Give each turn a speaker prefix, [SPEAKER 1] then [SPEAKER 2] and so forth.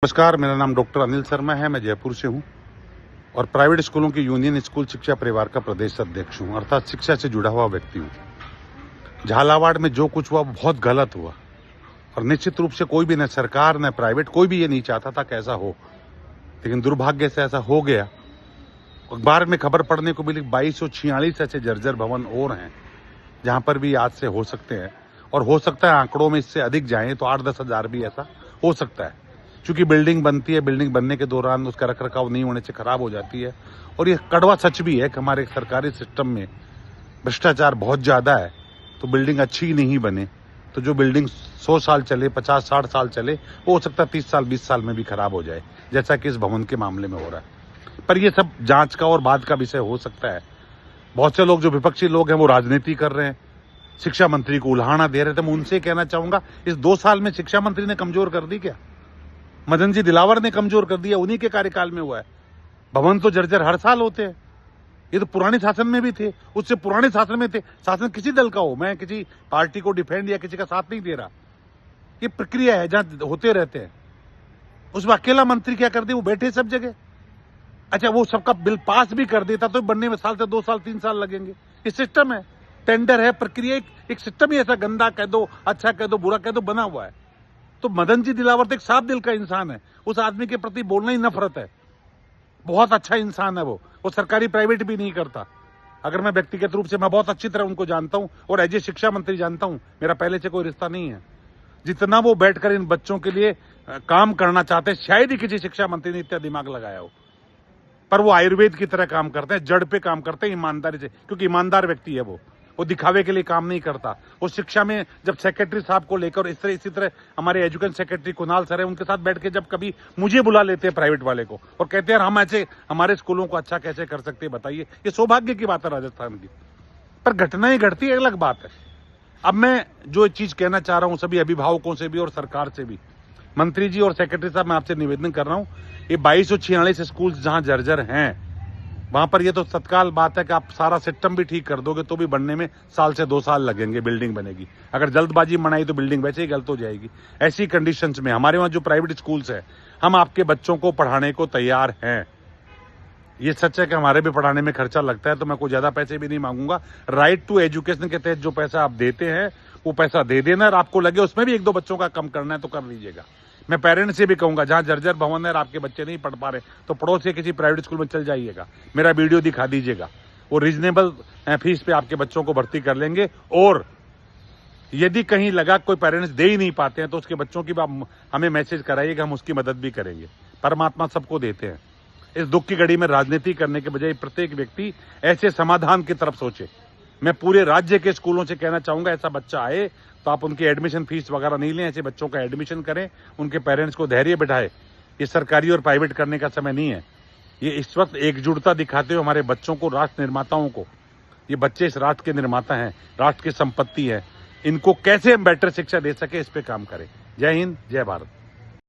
[SPEAKER 1] नमस्कार, मेरा नाम डॉक्टर अनिल शर्मा है। मैं जयपुर से हूँ और प्राइवेट स्कूलों की यूनियन स्कूल शिक्षा परिवार का प्रदेश अध्यक्ष हूँ, अर्थात शिक्षा से जुड़ा हुआ व्यक्ति हूँ। झालावाड़ में जो कुछ हुआ बहुत गलत हुआ और निश्चित रूप से कोई भी, न सरकार न प्राइवेट, कोई भी ये नहीं चाहता था कि ऐसा हो, लेकिन दुर्भाग्य से ऐसा हो गया। अखबार में खबर पढ़ने को मिली 2246 ऐसे जर्जर भवन और हैं जहाँ पर भी आज से हो सकते हैं, और हो सकता है आंकड़ों में इससे अधिक जाएं तो 8-10 हजार भी ऐसा हो सकता है। क्योंकि बिल्डिंग बनती है, बिल्डिंग बनने के दौरान उसका रखरखाव नहीं होने से खराब हो जाती है। और ये कड़वा सच भी है कि हमारे सरकारी सिस्टम में भ्रष्टाचार बहुत ज़्यादा है, तो बिल्डिंग अच्छी नहीं बने तो जो बिल्डिंग 100 साल चले, 50-60 साल चले, वो हो सकता है 30 साल 20 साल में भी खराब हो जाए, जैसा कि इस भवन के मामले में हो रहा है। पर ये सब जांच का और बाद का विषय हो सकता है। बहुत से लोग, जो विपक्षी लोग हैं, वो राजनीति कर रहे हैं, शिक्षा मंत्री को उल्हाना दे रहे थे। मैं उनसे कहना चाहूंगा, इस 2 साल में शिक्षा मंत्री ने कमजोर कर दी क्या? मदन जी दिलावर ने कमजोर कर दिया, उन्हीं के कार्यकाल में हुआ है। भवन तो जर्जर हर साल होते हैं, ये तो पुराने शासन में भी थे, उससे पुराने शासन में थे। शासन किसी दल का हो, मैं किसी पार्टी को डिफेंड या किसी का साथ नहीं दे रहा, ये प्रक्रिया है जहां होते रहते हैं। उसमें अकेला मंत्री क्या कर दे, वो बैठे सब जगह। अच्छा, वो सबका बिल पास भी कर देता तो बनने में साल से 2 साल 3 साल लगेंगे। ये सिस्टम है, टेंडर है, प्रक्रिया, एक सिस्टम ही ऐसा, गंदा कह दो, अच्छा कह दो, बुरा कह दो, बना हुआ है। तो मदन जी दिलावर तो एक साफ दिल का इंसान है, उस आदमी के प्रति बोलना ही नफरत है। बहुत अच्छा इंसान है वो सरकारी प्राइवेट भी नहीं करता। अगर मैं व्यक्तिगत रूप से, मैं बहुत अच्छी तरह उनको जानता हूं और एज ए शिक्षा मंत्री जानता हूं, मेरा पहले से कोई रिश्ता नहीं है। जितना वो बैठकर इन बच्चों के लिए काम करना चाहते हैं, शायद ही किसी शिक्षा मंत्री ने इतना दिमाग लगाया हो। पर वो आयुर्वेद की तरह काम करते हैं, जड़ पे काम करते हैं, ईमानदारी से, क्योंकि ईमानदार व्यक्ति है वो दिखावे के लिए काम नहीं करता। वो शिक्षा में जब सेक्रेटरी साहब को लेकर, इसी तरह हमारे एजुकेशन सेक्रेटरी कुणाल सर है, उनके साथ बैठ के जब कभी मुझे बुला लेते हैं प्राइवेट वाले को और कहते हैं हम ऐसे हमारे स्कूलों को अच्छा कैसे कर सकते हैं बताइए, ये सौभाग्य की बात है राजस्थान की। पर घटनाएं घटती है, अलग बात है। अब मैं जो चीज कहना चाह रहा हूं सभी अभिभावकों से भी और सरकार से भी, मंत्री जी और सेक्रेटरी साहब, मैं आपसे निवेदन कर रहा हूं, ये 2246 स्कूल जहां जर्जर हैं, वहां पर ये तो तत्काल बात है कि आप सारा सिस्टम भी ठीक कर दोगे तो भी बनने में साल से 2 साल लगेंगे, बिल्डिंग बनेगी। अगर जल्दबाजी मनाई तो बिल्डिंग वैसे ही गलत हो जाएगी। ऐसी कंडीशंस में हमारे वहां जो प्राइवेट स्कूल्स है, हम आपके बच्चों को पढ़ाने को तैयार हैं। ये सच है कि हमारे भी पढ़ाने में खर्चा लगता है, तो मैं कोई ज्यादा पैसे भी नहीं मांगूंगा। राइट टू एजुकेशन के तहत जो पैसा आप देते हैं वो पैसा दे देना, और आपको लगे उसमें भी 1-2 बच्चों का कम करना है तो कर लीजिएगा। मैं पेरेंट्स से भी कहूंगा, जहां जर्जर भवन है और आपके बच्चे नहीं पढ़ पा रहे, तो पड़ोस से किसी प्राइवेट स्कूल में चल जाइएगा, मेरा वीडियो दिखा दीजिएगा, वो रीजनेबल फीस पे आपके बच्चों को भर्ती कर लेंगे। और यदि कहीं लगा कोई पेरेंट्स दे ही नहीं पाते हैं तो उसके बच्चों की आप हमें मैसेज कराइएगा, हम उसकी मदद भी करेंगे। परमात्मा सबको देते हैं। इस दुख की घड़ी में राजनीति करने के बजाय प्रत्येक व्यक्ति ऐसे समाधान की तरफ सोचे। मैं पूरे राज्य के स्कूलों से कहना चाहूंगा, ऐसा बच्चा आए तो आप उनकी एडमिशन फीस वगैरह नहीं लें, ऐसे बच्चों का एडमिशन करें, उनके पेरेंट्स को धैर्य बिठाए। ये सरकारी और प्राइवेट करने का समय नहीं है। ये इस वक्त एकजुटता दिखाते हुए हमारे बच्चों को, राष्ट्र निर्माताओं को, ये बच्चे इस राष्ट्र के निर्माता हैं, राष्ट्र की संपत्ति है, इनको कैसे हम बेटर शिक्षा दे सके, इस पे काम करें। जय हिंद, जय भारत।